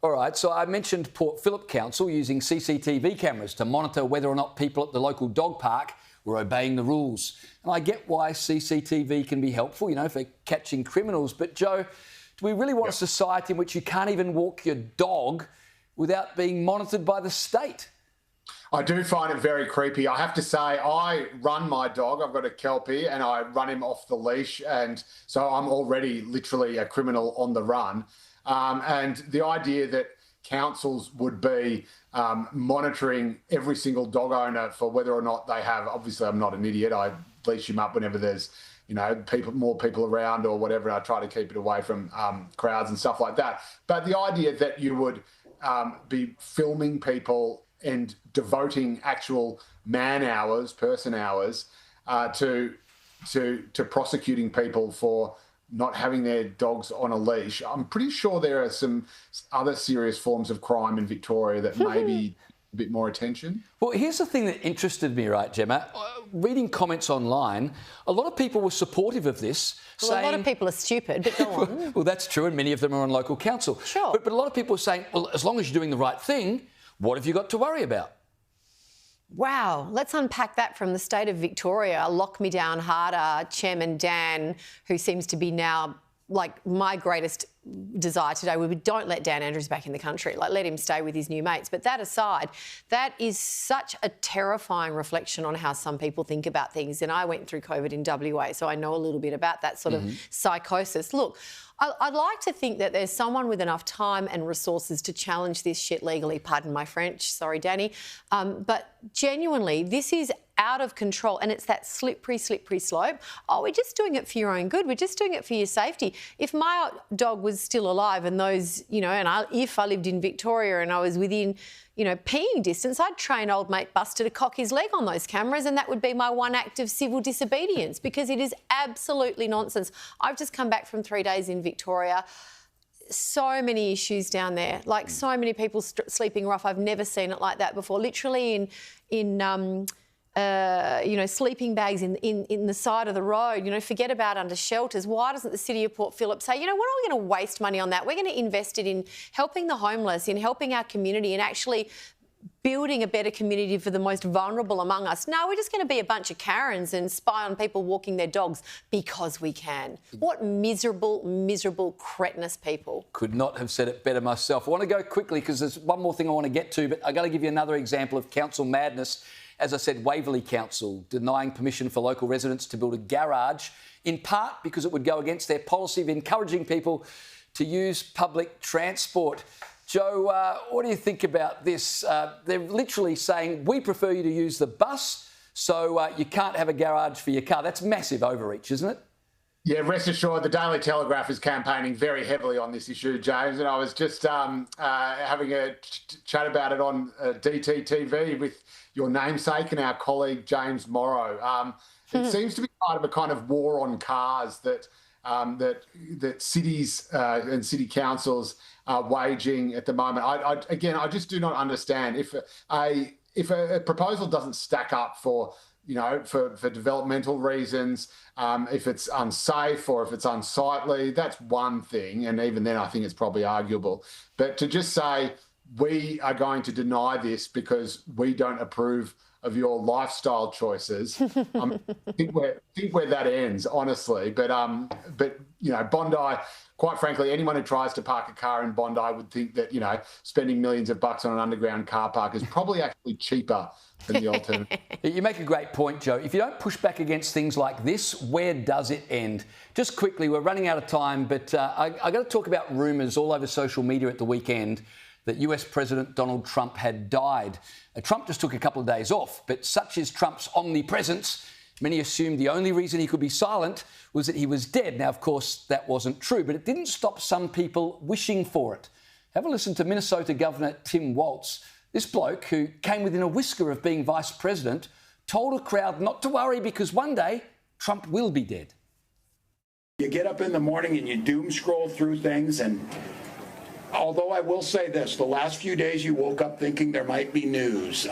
All right, so I mentioned Port Phillip Council using CCTV cameras to monitor whether or not people at the local dog park were obeying the rules. And I get why CCTV can be helpful, for catching criminals. But, Joe, do we really want a society in which you can't even walk your dog without being monitored by the state? I do find it very creepy. I have to say, I run my dog. I've got a Kelpie and I run him off the leash. And so I'm already literally a criminal on the run. And the idea that councils would be monitoring every single dog owner for whether or not they have, obviously I'm not an idiot, I leash him up whenever there's, more people around or whatever, I try to keep it away from crowds and stuff like that. But the idea that you would be filming people and devoting actual man hours, person hours, to prosecuting people for not having their dogs on a leash. I'm pretty sure there are some other serious forms of crime in Victoria that may be a bit more attention. Well, here's the thing that interested me, right, Gemma? Reading comments online, a lot of people were supportive of this. Well, saying, a lot of people are stupid, but go on. Well, that's true, and many of them are on local council. Sure. But a lot of people are saying, well, as long as you're doing the right thing, what have you got to worry about? Wow, let's unpack that from the state of Victoria. Lock me down harder, Chairman Dan, who seems to be now, like, my greatest desire today would be don't let Dan Andrews back in the country. Like, let him stay with his new mates. But that aside, that is such a terrifying reflection on how some people think about things. And I went through COVID in WA, so I know a little bit about that sort of psychosis. Look, I'd like to think that there's someone with enough time and resources to challenge this shit legally. Pardon my French. Sorry, Danny. But genuinely, this is out of control, and it's that slippery slope. Oh, we're just doing it for your own good. We're just doing it for your safety. If my dog was still alive and those, if I lived in Victoria and I was within, peeing distance, I'd train old mate Buster to cock his leg on those cameras, and that would be my one act of civil disobedience, because it is absolutely nonsense. I've just come back from 3 days in Victoria. So many issues down there, like so many people sleeping rough. I've never seen it like that before. Literally in sleeping bags in the side of the road, forget about under shelters. Why doesn't the City of Port Phillip say, what are we going to waste money on that? We're going to invest it in helping the homeless, in helping our community, and actually building a better community for the most vulnerable among us. No, we're just going to be a bunch of Karens and spy on people walking their dogs because we can. What miserable, cretinous people. Could not have said it better myself. I want to go quickly because there's one more thing I want to get to, but I've got to give you another example of council madness. As I said, Waverley Council denying permission for local residents to build a garage, in part because it would go against their policy of encouraging people to use public transport. Joe, what do you think about this? They're literally saying, we prefer you to use the bus, so you can't have a garage for your car. That's massive overreach, isn't it? Yeah, rest assured, the Daily Telegraph is campaigning very heavily on this issue, James, and I was just having a chat about it on DTTV with your namesake and our colleague James Morrow. It seems to be part of a kind of war on cars that cities and city councils are waging at the moment. I just do not understand if a proposal doesn't stack up for developmental reasons, if it's unsafe or if it's unsightly, that's one thing. And even then, I think it's probably arguable. But to just say, we are going to deny this because we don't approve of your lifestyle choices, I think where that ends, honestly. But Bondi, quite frankly, anyone who tries to park a car in Bondi would think that, spending millions of bucks on an underground car park is probably actually cheaper than the alternative. You make a great point, Joe. If you don't push back against things like this, where does it end? Just quickly, we're running out of time, but I got to talk about rumours all over social media at the weekend that US President Donald Trump had died. Trump just took a couple of days off, but such is Trump's omnipresence, many assumed the only reason he could be silent was that he was dead. Now, of course, that wasn't true, but it didn't stop some people wishing for it. Have a listen to Minnesota Governor Tim Walz. This bloke, who came within a whisker of being vice president, told a crowd not to worry because one day Trump will be dead. You get up in the morning and you doom scroll through things, and although I will say this, the last few days you woke up thinking there might be news.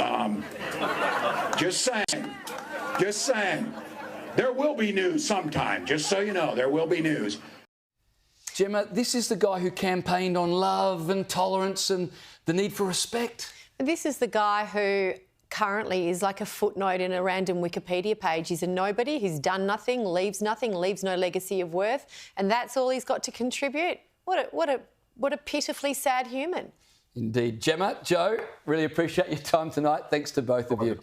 Just saying. There will be news sometime, just so you know, there will be news. Gemma, this is the guy who campaigned on love and tolerance and the need for respect. This is the guy who currently is like a footnote in a random Wikipedia page. He's a nobody, he's done nothing, leaves no legacy of worth, and that's all he's got to contribute. What a pitifully sad human. Indeed. Gemma, Joe, really appreciate your time tonight. Thanks to both of you.